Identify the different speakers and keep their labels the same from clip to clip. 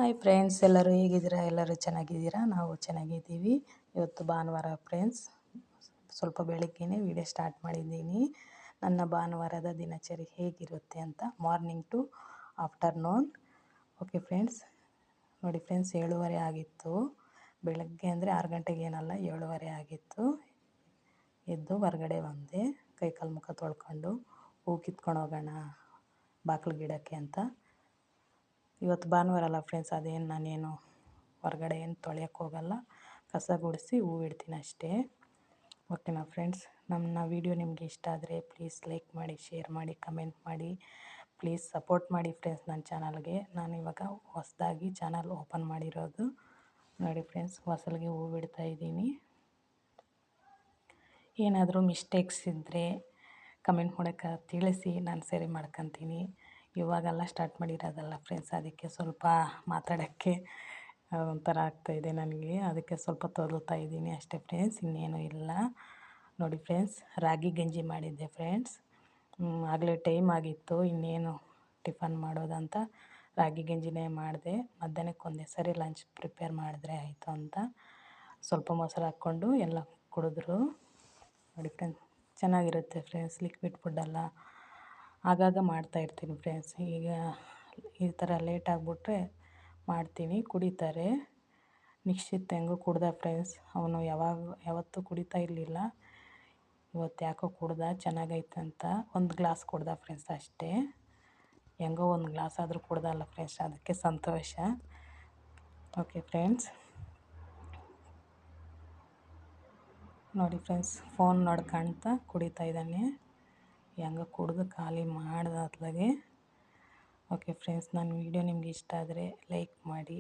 Speaker 1: Hi friends, ಎಲ್ಲರೂ ಹೇಗಿದ್ದೀರಾ? ಎಲ್ಲರೂ ಚೆನ್ನಾಗಿದ್ದೀರಾ? ನಾವು ಚೆನ್ನಾಗಿದ್ದೀವಿ. ಇವತ್ತು ಭಾನುವಾರ ಫ್ರೆಂಡ್ಸ್. ಸ್ವಲ್ಪ ಬೆಳಗ್ಗೆನೇ ವಿಡಿಯೋ ಸ್ಟಾರ್ಟ್ ಮಾಡಿದ್ದೀನಿ. ನನ್ನ ಭಾನುವಾರದ ದಿನಚರಿ ಹೇಗಿರುತ್ತೆ ಅಂತ, morning to afternoon. Okay friends, ನೋಡಿ ಫ್ರೆಂಡ್ಸ್, 7:30 ಆಗಿತ್ತು. ಬೆಳಗ್ಗೆ ಅಂದರೆ 6 ಗಂಟೆಗೆ ಏನಲ್ಲ, 7:30 ಆಗಿತ್ತು. ಎದ್ದು ಹೊರಗಡೆ ಬಂದೆ, ಕೈಕಾಲು ಮುಖ ತೊಳ್ಕೊಂಡು ಹೂ ಕಿತ್ಕೊಂಡು ಹೋಗೋಣ ಬಾಗಿಲು ಗಿಡಕ್ಕೆ ಅಂತ. ಇವತ್ತು ಭಾನುವಾರ ಅಲ್ಲ ಫ್ರೆಂಡ್ಸ್, ಅದೇನು ನಾನೇನು ಹೊರಗಡೆ ಏನು ತೊಳೆಯೋಕ್ಕೆ ಹೋಗಲ್ಲ, ಕಸ ಗುಡಿಸಿ ಹೂ ಇಡ್ತೀನಿ ಅಷ್ಟೇ. ಓಕೆನಾ ಫ್ರೆಂಡ್ಸ್, ನಮ್ಮ ವಿಡಿಯೋ ನಿಮಗೆ ಇಷ್ಟ ಆದರೆ ಪ್ಲೀಸ್ ಲೈಕ್ ಮಾಡಿ, ಶೇರ್ ಮಾಡಿ, ಕಮೆಂಟ್ ಮಾಡಿ, ಪ್ಲೀಸ್ ಸಪೋರ್ಟ್ ಮಾಡಿ ಫ್ರೆಂಡ್ಸ್. ನನ್ನ ಚಾನಲ್ಗೆ ನಾನು ಇವಾಗ ಹೊಸದಾಗಿ ಚಾನಲ್ ಓಪನ್ ಮಾಡಿರೋದು. ನೋಡಿ ಫ್ರೆಂಡ್ಸ್, ಹೊಸಲಿಗೆ ಹೂ ಇಡ್ತಾಯಿದ್ದೀನಿ. ಏನಾದರೂ ಮಿಸ್ಟೇಕ್ಸ್ ಇದ್ದರೆ ಕಮೆಂಟ್ ಮಾಡೋಕ್ಕೆ ತಿಳಿಸಿ, ನಾನು ಸರಿ ಮಾಡ್ಕೊತೀನಿ. ಇವಾಗೆಲ್ಲ ಸ್ಟಾರ್ಟ್ ಮಾಡಿರೋದಲ್ಲ ಫ್ರೆಂಡ್ಸ್, ಅದಕ್ಕೆ ಸ್ವಲ್ಪ ಮಾತಾಡೋಕ್ಕೆ ಒಂಥರ ಆಗ್ತಾಯಿದೆ ನನಗೆ, ಅದಕ್ಕೆ ಸ್ವಲ್ಪ ತೊದಲ್ತಾ ಇದ್ದೀನಿ ಅಷ್ಟೇ ಫ್ರೆಂಡ್ಸ್, ಇನ್ನೇನು ಇಲ್ಲ. ನೋಡಿ ಫ್ರೆಂಡ್ಸ್, ರಾಗಿ ಗಂಜಿ ಮಾಡಿದ್ದೆ ಫ್ರೆಂಡ್ಸ್. ಆಗಲೇ ಟೈಮ್ ಆಗಿತ್ತು, ಇನ್ನೇನು ಟಿಫನ್ ಮಾಡೋದಂತ ರಾಗಿ ಗಂಜಿನೇ ಮಾಡಿದೆ. ಮಧ್ಯಾಹ್ನಕ್ಕೆ ಒಂದೇ ಸರಿ ಲಂಚ್ ಪ್ರಿಪೇರ್ ಮಾಡಿದ್ರೆ ಆಯಿತು ಅಂತ ಸ್ವಲ್ಪ ಮೊಸರು ಹಾಕ್ಕೊಂಡು ಎಲ್ಲ ಕುಡಿದ್ರು. ನೋಡಿ ಫ್ರೆಂಡ್ಸ್, ಚೆನ್ನಾಗಿರುತ್ತೆ ಫ್ರೆಂಡ್ಸ್. ಲಿಕ್ವಿಡ್ ಫುಡ್ಡೆಲ್ಲ ಆಗಾಗ ಮಾಡ್ತಾಯಿರ್ತೀನಿ ಫ್ರೆಂಡ್ಸ್. ಈಗ ಈ ಥರ ಲೇಟ್ ಆಗಿಬಿಟ್ರೆ ಮಾಡ್ತೀನಿ, ಕುಡಿತಾರೆ. ನಿಶ್ಚಿತ್ ಹೆಂಗೂ ಕುಡ್ದ ಫ್ರೆಂಡ್ಸ್, ಅವನು ಯಾವತ್ತೂ ಕುಡಿತಾ ಇರಲಿಲ್ಲ, ಇವತ್ತು ಯಾಕೋ ಕುಡ್ದ, ಚೆನ್ನಾಗೈತೆ ಅಂತ ಒಂದು ಗ್ಲಾಸ್ ಕುಡ್ದ ಫ್ರೆಂಡ್ಸ್ ಅಷ್ಟೇ. ಹೆಂಗೋ ಒಂದು ಗ್ಲಾಸ್ ಆದರೂ ಕುಡ್ದಲ್ಲ ಫ್ರೆಂಡ್ಸ್, ಅದಕ್ಕೆ ಸಂತೋಷ. ಓಕೆ ಫ್ರೆಂಡ್ಸ್, ನೋಡಿ ಫ್ರೆಂಡ್ಸ್, ಫೋನ್ ನೋಡ್ಕೊಳ್ತ ಕುಡಿತಾ ಇದ್ದಾನೆ. ಹೆಂಗ ಕುಡಿದು ಖಾಲಿ ಮಾಡ್ದಾತ್ಲಾಗೆ. ಓಕೆ ಫ್ರೆಂಡ್ಸ್, ನನ್ನ ವಿಡಿಯೋ ನಿಮ್ಗೆ ಇಷ್ಟ ಆದರೆ ಲೈಕ್ ಮಾಡಿ,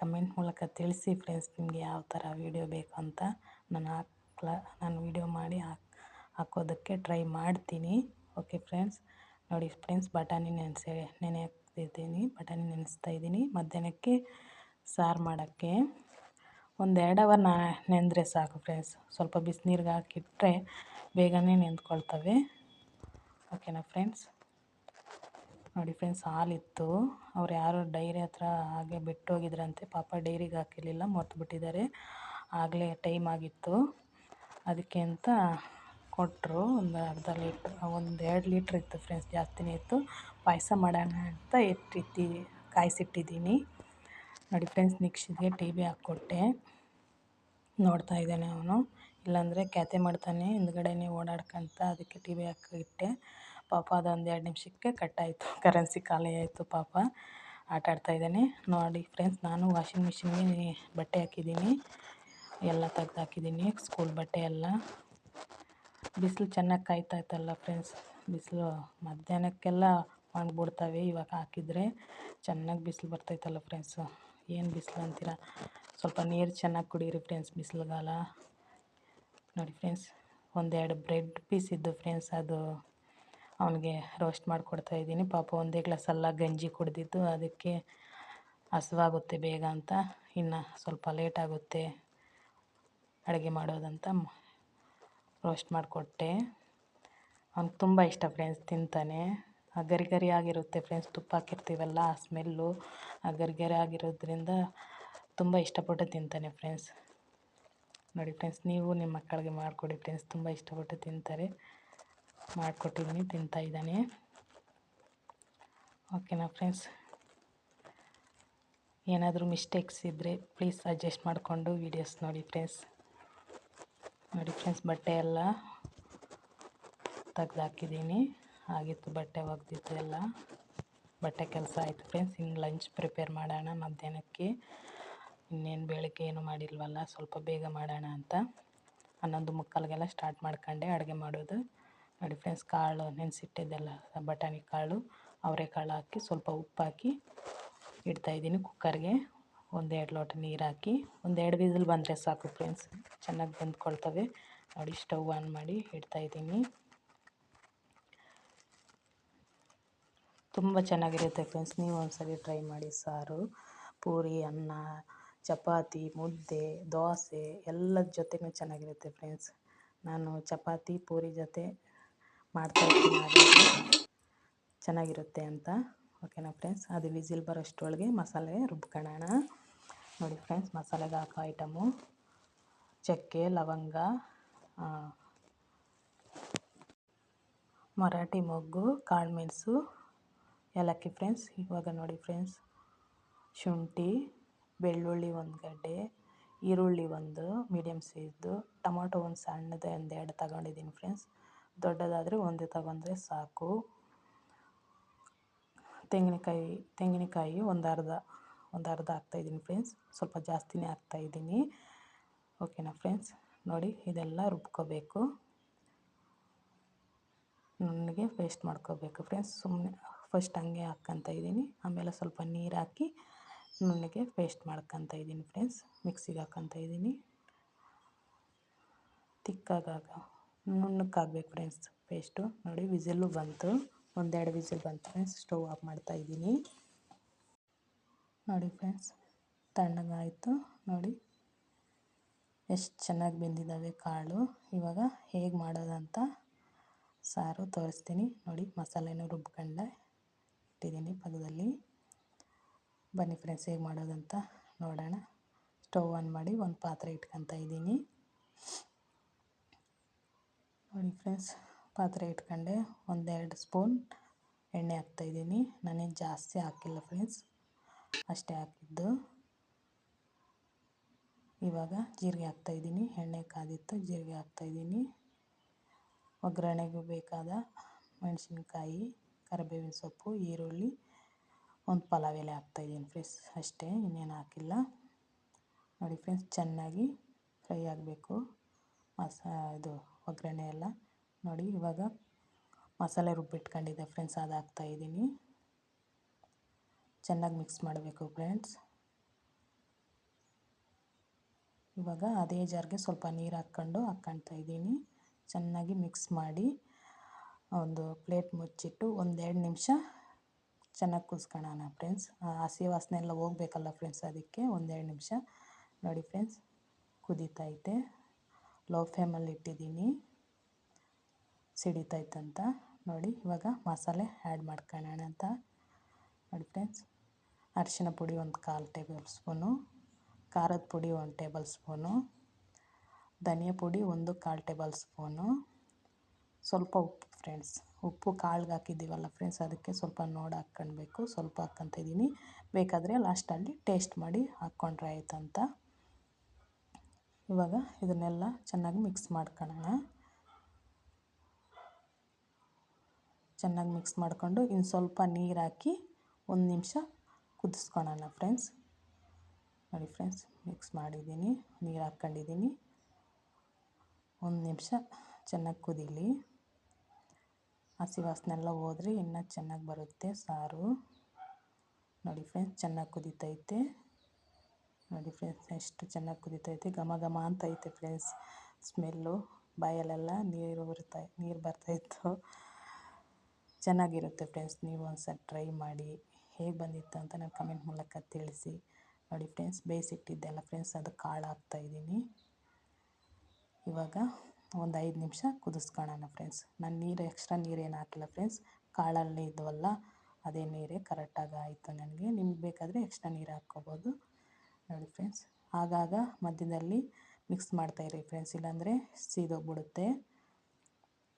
Speaker 1: ಕಮೆಂಟ್ ಮೂಲಕ ತಿಳಿಸಿ ಫ್ರೆಂಡ್ಸ್, ನಿಮಗೆ ಯಾವ ಥರ ವೀಡಿಯೋ ಬೇಕು ಅಂತ. ನಾನು ವೀಡಿಯೋ ಮಾಡಿ ಹಾಕೋದಕ್ಕೆ ಟ್ರೈ ಮಾಡ್ತೀನಿ. ಓಕೆ ಫ್ರೆಂಡ್ಸ್, ನೋಡಿ ಫ್ರೆಂಡ್ಸ್, ಬಟಾಣಿ ನೆನೆಸ್ತಾ ಇದ್ದೀನಿ ಮಧ್ಯಾಹ್ನಕ್ಕೆ ಸಾರು ಮಾಡೋಕ್ಕೆ. ಒಂದು 2 ಅವರ್ ನೆಂದರೆ ಸಾಕು ಫ್ರೆಂಡ್ಸ್. ಸ್ವಲ್ಪ ಬಿಸಿನೀರಿಗೆ ಹಾಕಿಟ್ರೆ ಬೇಗನೆ ನೆಂದ್ಕೊಳ್ತವೆ. ಓಕೆನಾ ಫ್ರೆಂಡ್ಸ್. ನೋಡಿ ಫ್ರೆಂಡ್ಸ್, ಹಾಲಿತ್ತು, ಅವ್ರು ಯಾರೋ ಡೈರಿ ಹತ್ರ ಹಾಗೆ ಬಿಟ್ಟೋಗಿದ್ರಂತೆ, ಪಾಪ ಡೈರಿಗೆ ಹಾಕಿರಲಿಲ್ಲ, ಮರ್ತುಬಿಟ್ಟಿದ್ದಾರೆ. ಆಗಲೇ ಟೈಮ್ ಆಗಿತ್ತು, ಅದಕ್ಕೆ ಅಂತ ಕೊಟ್ಟರು. ಒಂದು ಅರ್ಧ ಲೀಟ್ರ್, 1-2 ಲೀಟ್ರ್ ಇತ್ತು ಫ್ರೆಂಡ್ಸ್, ಜಾಸ್ತಿನೇ ಇತ್ತು. ಪಾಯಸ ಮಾಡೋಣ ಅಂತ ಕಾಯಿಸಿಟ್ಟಿದ್ದೀನಿ. ನೋಡಿ ಫ್ರೆಂಡ್ಸ್, ನಿಕ್ಷಿತ್ಗೆ ಟಿ ವಿ ಹಾಕ್ಕೊಟ್ಟೆ, ನೋಡ್ತಾ ಇದ್ದಾನೆ ಅವನು. ಇಲ್ಲಾಂದರೆ ಕ್ಯಾತೆ ಮಾಡ್ತಾನೆ ಹಿಂದ್ಗಡೆನೇ ಓಡಾಡ್ಕೊಂತ, ಅದಕ್ಕೆ ಟಿ ವಿ ಹಾಕಿಟ್ಟೆ. ಪಾಪ ಅದೊಂದು 2 ನಿಮಿಷಕ್ಕೆ ಕಟ್ಟಾಯಿತು, ಕರೆನ್ಸಿ ಖಾಲಿ ಆಯಿತು. ಪಾಪ ಆಟಾಡ್ತಾಯಿದ್ದಾನೆ. ನೋಡಿ ಫ್ರೆಂಡ್ಸ್, ನಾನು ವಾಷಿಂಗ್ ಮಿಷಿನ್ಗೆ ಬಟ್ಟೆ ಹಾಕಿದ್ದೀನಿ, ಎಲ್ಲ ತೆಗ್ದು ಹಾಕಿದ್ದೀನಿ, ಸ್ಕೂಲ್ ಬಟ್ಟೆ ಎಲ್ಲ. ಬಿಸಿಲು ಚೆನ್ನಾಗಿ ಕಾಯ್ತಾಯಿತ್ತಲ್ಲ ಫ್ರೆಂಡ್ಸ್, ಬಿಸಿಲು ಮಧ್ಯಾಹ್ನಕ್ಕೆಲ್ಲ ಒಣಗ್ಬಿಡ್ತವೆ. ಇವಾಗ ಹಾಕಿದರೆ ಚೆನ್ನಾಗಿ ಬಿಸಿಲು ಬರ್ತೈತಲ್ಲ ಫ್ರೆಂಡ್ಸು. ಏನು ಬಿಸಿಲು ಅಂತೀರ, ಸ್ವಲ್ಪ ನೀರು ಚೆನ್ನಾಗಿ ಕುಡೀರಿ ಫ್ರೆಂಡ್ಸ್, ಬಿಸಿಲುಗಾಲ. ನೋಡಿ ಫ್ರೆಂಡ್ಸ್, 1-2 ಬ್ರೆಡ್ ಪೀಸ್ ಇದ್ದು ಫ್ರೆಂಡ್ಸ್, ಅದು ಅವನಿಗೆ ರೋಸ್ಟ್ ಮಾಡಿಕೊಡ್ತಾಯಿದ್ದೀನಿ. ಪಾಪ ಒಂದೇ ಗ್ಲಾಸೆಲ್ಲ ಗಂಜಿ ಕುಡಿದಿದ್ದು, ಅದಕ್ಕೆ ಹಸಿವಾಗುತ್ತೆ ಬೇಗ ಅಂತ, ಇನ್ನು ಸ್ವಲ್ಪ ಲೇಟಾಗುತ್ತೆ ಅಡುಗೆ ಮಾಡೋದಂತ ರೋಸ್ಟ್ ಮಾಡಿಕೊಟ್ಟೆ. ಅವ್ನಿಗೆ ತುಂಬ ಇಷ್ಟ ಫ್ರೆಂಡ್ಸ್, ತಿಂತಾನೆ. ಗರಿ ಗರಿ ಆಗಿರುತ್ತೆ ಫ್ರೆಂಡ್ಸ್, ತುಪ್ಪ ಹಾಕಿರ್ತೀವಲ್ಲ, ಆ ಸ್ಮೆಲ್ಲು ಗರಿ ಗರಿ ಆಗಿರೋದ್ರಿಂದ ತುಂಬ ಇಷ್ಟಪಟ್ಟು ತಿಂತಾನೆ ಫ್ರೆಂಡ್ಸ್. ನೋಡಿ ಫ್ರೆಂಡ್ಸ್, ನೀವು ನಿಮ್ಮ ಮಕ್ಕಳಿಗೆ ಮಾಡಿಕೊಡಿ ಫ್ರೆಂಡ್ಸ್, ತುಂಬ ಇಷ್ಟಪಟ್ಟು ತಿಂತಾರೆ. ಮಾಡಿಕೊಟ್ಟಿದ್ದೀನಿ, ತಿಂತಾಯಿದ್ದಾನೆ. ಓಕೆನಾ ಫ್ರೆಂಡ್ಸ್, ಏನಾದರೂ ಮಿಸ್ಟೇಕ್ಸ್ ಇದ್ದರೆ ಪ್ಲೀಸ್ ಅಡ್ಜಸ್ಟ್ ಮಾಡಿಕೊಂಡು ವೀಡಿಯೋಸ್ ನೋಡಿ ಫ್ರೆಂಡ್ಸ್. ನೋಡಿ ಫ್ರೆಂಡ್ಸ್, ಬಟ್ಟೆ ಎಲ್ಲ ತೆಗ್ದು ಹಾಕಿದ್ದೀನಿ, ಆಗಿತ್ತು ಬಟ್ಟೆ ಒಗೆದಿತ್ತು ಎಲ್ಲ. ಬಟ್ಟೆ ಕೆಲಸ ಆಯಿತು ಫ್ರೆಂಡ್ಸ್. ಇನ್ನು ಲಂಚ್ ಪ್ರಿಪೇರ್ ಮಾಡೋಣ ಮಧ್ಯಾಹ್ನಕ್ಕೆ. ಇನ್ನೇನು ಬೆಳಗ್ಗೆ ಏನು ಮಾಡಿಲ್ವಲ್ಲ, ಸ್ವಲ್ಪ ಬೇಗ ಮಾಡೋಣ ಅಂತ 11:45ಗೆಲ್ಲ ಸ್ಟಾರ್ಟ್ ಮಾಡ್ಕೊಂಡೆ ಅಡುಗೆ ಮಾಡೋದು. ನೋಡಿ ಫ್ರೆಂಡ್ಸ್, ಕಾಳು ನೆನೆಸಿಟ್ಟಿದ್ದೆಲ್ಲ, ಬಟಾಣಿ ಕಾಳು, ಅವರೆಕಾಳು ಹಾಕಿ ಸ್ವಲ್ಪ ಉಪ್ಪು ಹಾಕಿ ಇಡ್ತಾಯಿದ್ದೀನಿ ಕುಕ್ಕರ್ಗೆ. 1-2 ಲೋಟ ನೀರು ಹಾಕಿ 1-2 ವಿಸಿಲ್ ಬಂದರೆ ಸಾಕು ಫ್ರೆಂಡ್ಸ್, ಚೆನ್ನಾಗಿ ಬೆಂದ್ಕೊಳ್ತವೆ. ನೋಡಿ, ಸ್ಟವ್ ಆನ್ ಮಾಡಿ ಇಡ್ತಾಯಿದ್ದೀನಿ. ತುಂಬ ಚೆನ್ನಾಗಿರುತ್ತೆ ಫ್ರೆಂಡ್ಸ್, ನೀವು ಒಂದ್ಸರಿ ಟ್ರೈ ಮಾಡಿ. ಸಾರು, ಪೂರಿ, ಅನ್ನ, ಚಪಾತಿ, ಮುದ್ದೆ, ದೋಸೆ ಎಲ್ಲದ ಜೊತೆನೂ ಚೆನ್ನಾಗಿರುತ್ತೆ ಫ್ರೆಂಡ್ಸ್. ನಾನು ಚಪಾತಿ ಪೂರಿ ಜೊತೆ ಮಾಡ್ತಾಯಿರ್ತೀನಿ, ಚೆನ್ನಾಗಿರುತ್ತೆ ಅಂತ. ಓಕೆನಾ ಫ್ರೆಂಡ್ಸ್. ಅದು ವಿಸಿಲ್ ಬರೋಷ್ಟರೊಳಗೆ ಮಸಾಲೆ ರುಬ್ಕೊಳ್ಳೋಣ. ನೋಡಿ ಫ್ರೆಂಡ್ಸ್, ಮಸಾಲೆಗೆ ಹಾಕೋ ಐಟಮು ಚಕ್ಕೆ, ಲವಂಗ, ಮರಾಠಿ ಮೊಗ್ಗು, ಕಾಳುಮೆಣಸು, ಏಲಕ್ಕಿ ಫ್ರೆಂಡ್ಸ್. ಇವಾಗ ನೋಡಿ ಫ್ರೆಂಡ್ಸ್, ಶುಂಠಿ, ಬೆಳ್ಳುಳ್ಳಿ 1 ಗಡ್ಡೆ, ಈರುಳ್ಳಿ 1 ಮೀಡಿಯಮ್ ಸೈಜ್ದು, ಟೊಮೊಟೊ ಒಂದು ಸಣ್ಣದು 1-2 ತಗೊಂಡಿದ್ದೀನಿ ಫ್ರೆಂಡ್ಸ್. ದೊಡ್ಡದಾದರೆ 1 ತಗೊಂಡ್ರೆ ಸಾಕು. ತೆಂಗಿನಕಾಯಿ ಒಂದು ಅರ್ಧ ಹಾಕ್ತಾಯಿದ್ದೀನಿ ಫ್ರೆಂಡ್ಸ್. ಸ್ವಲ್ಪ ಜಾಸ್ತಿನೇ ಹಾಕ್ತಾಯಿದ್ದೀನಿ. ಓಕೆನಾ ಫ್ರೆಂಡ್ಸ್. ನೋಡಿ, ಇದೆಲ್ಲ ರುಬ್ಕೋಬೇಕು, ನುಣ್ಣಗೆ ಪೇಸ್ಟ್ ಮಾಡ್ಕೋಬೇಕು ಫ್ರೆಂಡ್ಸ್. ಸುಮ್ಮನೆ ಫಸ್ಟ್ ಹಂಗೆ ಹಾಕ್ಕೊತ ಇದ್ದೀನಿ, ಆಮೇಲೆ ಸ್ವಲ್ಪ ನೀರು ಹಾಕಿ ನುಣ್ಣಗೆ ಪೇಸ್ಟ್ ಮಾಡ್ಕೊತ ಇದ್ದೀನಿ ಫ್ರೆಂಡ್ಸ್. ಮಿಕ್ಸಿಗೆ ಹಾಕ್ಕೊತ ಇದ್ದೀನಿ. ನುಣ್ಣಕ್ಕಾಗಬೇಕು ಫ್ರೆಂಡ್ಸ್ ಪೇಸ್ಟು. ನೋಡಿ, ವಿಸಿಲ್ಲು ಬಂತು, 1-2 ವಿಸಿಲ್ ಬಂತು ಫ್ರೆಂಡ್ಸ್. ಸ್ಟವ್ ಆಫ್ ಮಾಡ್ತಾಯಿದ್ದೀನಿ. ನೋಡಿ ಫ್ರೆಂಡ್ಸ್, ತಣ್ಣಗಾಯಿತು. ನೋಡಿ ಎಷ್ಟು ಚೆನ್ನಾಗಿ ಬೆಂದಿದ್ದಾವೆ ಕಾಳು. ಇವಾಗ ಹೇಗೆ ಮಾಡೋದಂತ ಸಾರು ತೋರಿಸ್ತೀನಿ. ನೋಡಿ, ಮಸಾಲೆನೂ ರುಬ್ಕೊಂಡೆ ಇಟ್ಟಿದ್ದೀನಿ ಪಕ್ಕದಲ್ಲಿ. ಬನ್ನಿ ಫ್ರೆಂಡ್ಸ್, ಹೇಗೆ ಮಾಡೋದಂತ ನೋಡೋಣ. ಸ್ಟವ್ ಆನ್ ಮಾಡಿ ಒಂದು ಪಾತ್ರೆ ಇಟ್ಕೊತ ಇದ್ದೀನಿ. ನೋಡಿ ಫ್ರೆಂಡ್ಸ್, ಪಾತ್ರೆ ಇಟ್ಕೊಂಡೆ 1-2 ಸ್ಪೂನ್ ಎಣ್ಣೆ ಹಾಕ್ತಾಯಿದ್ದೀನಿ. ನಾನೇನು ಜಾಸ್ತಿ ಹಾಕಿಲ್ಲ ಫ್ರೆಂಡ್ಸ್, ಅಷ್ಟೇ ಹಾಕಿದ್ದು. ಇವಾಗ ಜೀರಿಗೆ ಹಾಕ್ತಾಯಿದ್ದೀನಿ. ಎಣ್ಣೆ ಕಾದಿತ್ತು, ಜೀರಿಗೆ ಹಾಕ್ತಾಯಿದ್ದೀನಿ. ಒಗ್ಗರಣೆಗೆ ಬೇಕಾದ ಮೆಣಸಿನ್ಕಾಯಿ, ಕರಿಬೇವಿನ ಸೊಪ್ಪು, ಈರುಳ್ಳಿ, 1 ಪಲಾವ್ ಎಲೆ ಹಾಕ್ತಾಯಿದ್ದೀನಿ ಫ್ರೆಂಡ್ಸ್, ಅಷ್ಟೇ, ಇನ್ನೇನು ಹಾಕಿಲ್ಲ. ನೋಡಿ ಫ್ರೆಂಡ್ಸ್, ಚೆನ್ನಾಗಿ ಫ್ರೈ ಆಗಬೇಕು ಇದು ಒಗ್ಗರಣೆ ಎಲ್ಲ. ನೋಡಿ, ಇವಾಗ ಮಸಾಲೆ ರುಬ್ಬಿಟ್ಕೊಂಡಿದ್ದೆ ಫ್ರೆಂಡ್ಸ್, ಅದು ಹಾಕ್ತಾಯಿದ್ದೀನಿ. ಚೆನ್ನಾಗಿ ಮಿಕ್ಸ್ ಮಾಡಬೇಕು ಫ್ರೆಂಡ್ಸ್. ಇವಾಗ ಅದೇ ಜಾರ್ಗೆ ಸ್ವಲ್ಪ ನೀರು ಹಾಕ್ಕೊಳ್ತಾ ಇದ್ದೀನಿ. ಚೆನ್ನಾಗಿ ಮಿಕ್ಸ್ ಮಾಡಿ ಒಂದು ಪ್ಲೇಟ್ ಮುಚ್ಚಿಟ್ಟು 1-2 ನಿಮಿಷ ಚೆನ್ನಾಗಿ ಕುದಿಸ್ಕೊಳ್ಳೋಣ ಫ್ರೆಂಡ್ಸ್. ಹಸಿ ವಾಸನೆ ಎಲ್ಲ ಹೋಗಬೇಕಲ್ಲ ಫ್ರೆಂಡ್ಸ್, ಅದಕ್ಕೆ 1-2 ನಿಮಿಷ. ನೋಡಿ ಫ್ರೆಂಡ್ಸ್, ಕುದೀತೈತೆ. ಲೋ ಫ್ಲೇಮಲ್ಲಿ ಇಟ್ಟಿದ್ದೀನಿ, ಸಿಡಿತೈತಂತ. ನೋಡಿ, ಇವಾಗ ಮಸಾಲೆ ಆ್ಯಡ್ ಮಾಡ್ಕೊಳ್ಳೋಣ ಅಂತ. ನೋಡಿ ಫ್ರೆಂಡ್ಸ್, ಅರಿಶಿನ ಪುಡಿ 1/4 ಟೇಬಲ್ ಸ್ಪೂನು, ಖಾರದ ಪುಡಿ 1 ಟೇಬಲ್ ಸ್ಪೂನು, ಧನಿಯಾ ಪುಡಿ 1/4 ಟೇಬಲ್ ಸ್ಪೂನು, ಸ್ವಲ್ಪ ಉಪ್ಪು ಫ್ರೆಂಡ್ಸ್. ಉಪ್ಪು ಕಾಳಿಗೆ ಹಾಕಿದ್ದೀವಲ್ಲ ಫ್ರೆಂಡ್ಸ್, ಅದಕ್ಕೆ ಸ್ವಲ್ಪ ನೋಡಿ ಹಾಕ್ಕೊಳ್ಬೇಕು. ಸ್ವಲ್ಪ ಹಾಕ್ಕೊತ ಇದ್ದೀನಿ. ಬೇಕಾದರೆ ಲಾಸ್ಟಲ್ಲಿ ಟೇಸ್ಟ್ ಮಾಡಿ ಹಾಕ್ಕೊಂಡ್ರೆ ಆಯ್ತಂತ. ಇವಾಗ ಇದನ್ನೆಲ್ಲ ಚೆನ್ನಾಗಿ ಮಿಕ್ಸ್ ಮಾಡ್ಕೊಳ್ಳೋಣ. ಚೆನ್ನಾಗಿ ಮಿಕ್ಸ್ ಮಾಡಿಕೊಂಡು ಇನ್ನು ಸ್ವಲ್ಪ ನೀರು ಹಾಕಿ 1 ನಿಮಿಷ ಕುದಿಸ್ಕೊಳ್ಳೋಣ ಫ್ರೆಂಡ್ಸ್. ನೋಡಿ ಫ್ರೆಂಡ್ಸ್, ಮಿಕ್ಸ್ ಮಾಡಿದ್ದೀನಿ, ನೀರು ಹಾಕ್ಕೊಂಡಿದ್ದೀನಿ. 1 ನಿಮಿಷ ಚೆನ್ನಾಗಿ ಕುದೀಲಿ. ಹಸಿ ವಾಸನೆ ಎಲ್ಲ ಹೋದರೆ ಇನ್ನೂ ಚೆನ್ನಾಗಿ ಬರುತ್ತೆ ಸಾರು. ನೋಡಿ ಫ್ರೆಂಡ್ಸ್, ಚೆನ್ನಾಗಿ ಕುದೀತೈತೆ. ನೋಡಿ ಫ್ರೆಂಡ್ಸ್, ಎಷ್ಟು ಚೆನ್ನಾಗಿ ಕುದೀತೈತೆ, ಘಮ ಘಮ ಅಂತೈತೆ ಫ್ರೆಂಡ್ಸ್. ಸ್ಮೆಲ್ಲು ಬಾಯಲ್ಲೆಲ್ಲ ನೀರು ಬರ್ತಾಯಿತ್ತು. ಚೆನ್ನಾಗಿರುತ್ತೆ ಫ್ರೆಂಡ್ಸ್. ನೀವು ಒಂದ್ಸಲ ಟ್ರೈ ಮಾಡಿ, ಹೇಗೆ ಬಂದಿತ್ತು ಅಂತ ನಾನು ಕಮೆಂಟ್ ಮೂಲಕ ತಿಳಿಸಿ. ನೋಡಿ ಫ್ರೆಂಡ್ಸ್, ಬೇಯಿಸಿಟ್ಟಿದ್ದೆಲ್ಲ ಫ್ರೆಂಡ್ಸ್, ಅದು ಕಾಳು ಹಾಕ್ತಾಯಿದ್ದೀನಿ. ಇವಾಗ ಒಂದು 5 ನಿಮಿಷ ಕುದಿಸ್ಕೊಳ್ಳೋಣ ಫ್ರೆಂಡ್ಸ್. ನಾನು ನೀರು ಎಕ್ಸ್ಟ್ರಾ ನೀರೇನು ಹಾಕಿಲ್ಲ ಫ್ರೆಂಡ್ಸ್, ಕಾಳಲ್ಲಿ ಇದ್ವಲ್ಲ ಅದೇ ನೀರೇ ಕರೆಕ್ಟಾಗಿ ಆಯಿತು ನನಗೆ. ನಿಮ್ಗೆ ಬೇಕಾದರೆ ಎಕ್ಸ್ಟ್ರಾ ನೀರು ಹಾಕ್ಕೋಬೋದು. ನೋಡಿ ಫ್ರೆಂಡ್ಸ್, ಆಗಾಗ ಮಧ್ಯದಲ್ಲಿ ಮಿಕ್ಸ್ ಮಾಡ್ತಾಯಿರಿ ಫ್ರೆಂಡ್ಸ್, ಇಲ್ಲಾಂದರೆ ಸೀದೋಗ್ಬಿಡುತ್ತೆ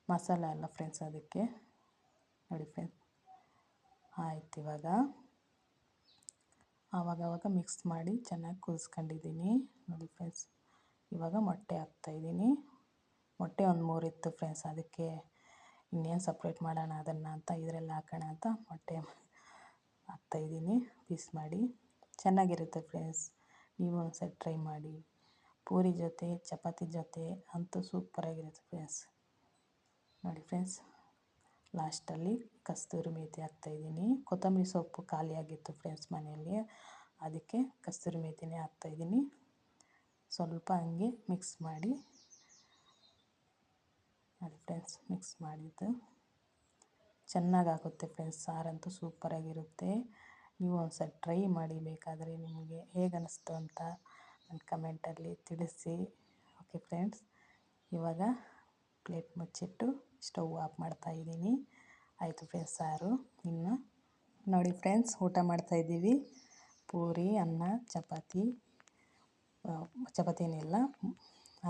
Speaker 1: ಮಸಾಲೆ ಅಲ್ಲ ಫ್ರೆಂಡ್ಸ್, ಅದಕ್ಕೆ. ನೋಡಿ ಫ್ರೆಂಡ್ಸ್, ಆಯ್ತು. ಇವಾಗ ಆವಾಗವಾಗ ಮಿಕ್ಸ್ ಮಾಡಿ ಚೆನ್ನಾಗಿ ಕುದಿಸ್ಕೊಂಡಿದ್ದೀನಿ. ನೋಡಿ ಫ್ರೆಂಡ್ಸ್, ಇವಾಗ ಮೊಟ್ಟೆ ಹಾಕ್ತಾಯಿದ್ದೀನಿ. ಮೊಟ್ಟೆ ಒಂದು 3 ಇತ್ತು ಫ್ರೆಂಡ್ಸ್, ಅದಕ್ಕೆ ಇನ್ನೇನು ಸಪ್ರೇಟ್ ಮಾಡೋಣ ಅದನ್ನು ಅಂತ ಇದರಲ್ಲಿ ಹಾಕೋಣ ಅಂತ ಮೊಟ್ಟೆ ಹಾಕ್ತಾಯಿದ್ದೀನಿ ಪೀಸ್ ಮಾಡಿ. ಚೆನ್ನಾಗಿರುತ್ತೆ ಫ್ರೆಂಡ್ಸ್, ನೀವು ಒಂದ್ಸಲ ಟ್ರೈ ಮಾಡಿ. ಪೂರಿ ಜೊತೆ, ಚಪಾತಿ ಜೊತೆ ಅಂತೂ ಸೂಪರಾಗಿರುತ್ತೆ ಫ್ರೆಂಡ್ಸ್. ನೋಡಿ ಫ್ರೆಂಡ್ಸ್, ಲಾಸ್ಟಲ್ಲಿ ಕಸ್ತೂರಿ ಮೇಥಿ ಹಾಕ್ತಾಯಿದ್ದೀನಿ. ಕೊತ್ತಂಬರಿ ಸೊಪ್ಪು ಖಾಲಿಯಾಗಿತ್ತು ಫ್ರೆಂಡ್ಸ್ ಮನೆಯಲ್ಲಿ, ಅದಕ್ಕೆ ಕಸ್ತೂರಿ ಮೇಥಿನೇ ಹಾಕ್ತಾಯಿದ್ದೀನಿ. ಸ್ವಲ್ಪ ಹಂಗೆ ಮಿಕ್ಸ್ ಮಾಡಿ. ನೋಡಿ ಫ್ರೆಂಡ್ಸ್, ಮಿಕ್ಸ್ ಮಾಡಿದ್ದು ಚೆನ್ನಾಗಾಗುತ್ತೆ ಫ್ರೆಂಡ್ಸ್. ಸಾರಂತೂ ಸೂಪರಾಗಿರುತ್ತೆ. ನೀವು ಒಂದ್ಸಲ ಟ್ರೈ ಮಾಡಿ, ಬೇಕಾದರೆ ನಿಮಗೆ ಹೇಗೆ ಅನ್ನಿಸ್ತು ಅಂತ ನನ್ನ ಕಮೆಂಟಲ್ಲಿ ತಿಳಿಸಿ. ಓಕೆ ಫ್ರೆಂಡ್ಸ್, ಇವಾಗ ಪ್ಲೇಟ್ ಮುಚ್ಚಿಟ್ಟು ಸ್ಟವ್ ಆಫ್ ಮಾಡ್ತಾಯಿದ್ದೀನಿ. ಆಯಿತು ಫ್ರೆಂಡ್ಸ್, ಸಾರು ಇನ್ನು ನೋಡಿ ಫ್ರೆಂಡ್ಸ್, ಊಟ ಮಾಡ್ತಾಯಿದ್ದೀವಿ. ಪೂರಿ, ಅನ್ನ, ಚಪಾತಿನಿಲ್ಲ,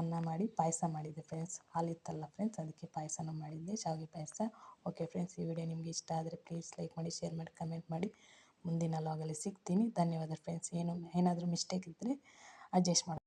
Speaker 1: ಅನ್ನ ಮಾಡಿ ಪಾಯಸ ಮಾಡಿದ್ದೆ ಫ್ರೆಂಡ್ಸ್. ಹಾಲಿತ್ತಲ್ಲ ಫ್ರೆಂಡ್ಸ್, ಅದಕ್ಕೆ ಪಾಯಸನೂ ಮಾಡಿದ್ದೆ, ಶಾವಿಗೆ ಪಾಯಸ. ಓಕೆ ಫ್ರೆಂಡ್ಸ್, ಈ ವಿಡಿಯೋ ನಿಮಗೆ ಇಷ್ಟ ಆದರೆ ಪ್ಲೀಸ್ ಲೈಕ್ ಮಾಡಿ, ಶೇರ್ ಮಾಡಿ, ಕಮೆಂಟ್ ಮಾಡಿ. ಮುಂದಿನ ಲಾಗಲ್ಲಿ ಸಿಗ್ತೀನಿ. ಧನ್ಯವಾದ ಫ್ರೆಂಡ್ಸ್. ಏನಾದರೂ ಮಿಸ್ಟೇಕ್ ಇದ್ದರೆ ಅಡ್ಜಸ್ಟ್ ಮಾಡಿ.